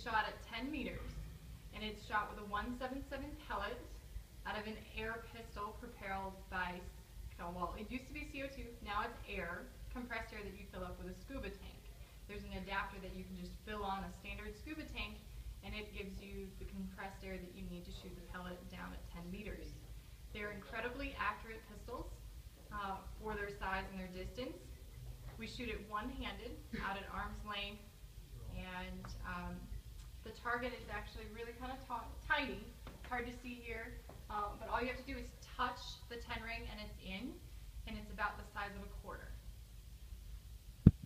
shot at 10 meters, and it's shot with a 177 pellet out of an air pistol propelled by, well, it used to be CO2, now it's air, compressed air that you fill up with a scuba tank. There's an adapter that you can just fill on a standard scuba tank, and it gives you the compressed air that you need to shoot the pellet down at 10 meters. They're incredibly accurate pistols for their size and their distance. We shoot it one-handed out at arm's length, and the target is actually really kind of tiny, hard to see here, but all you have to do is touch the 10 ring and it's in, and it's about the size of a quarter.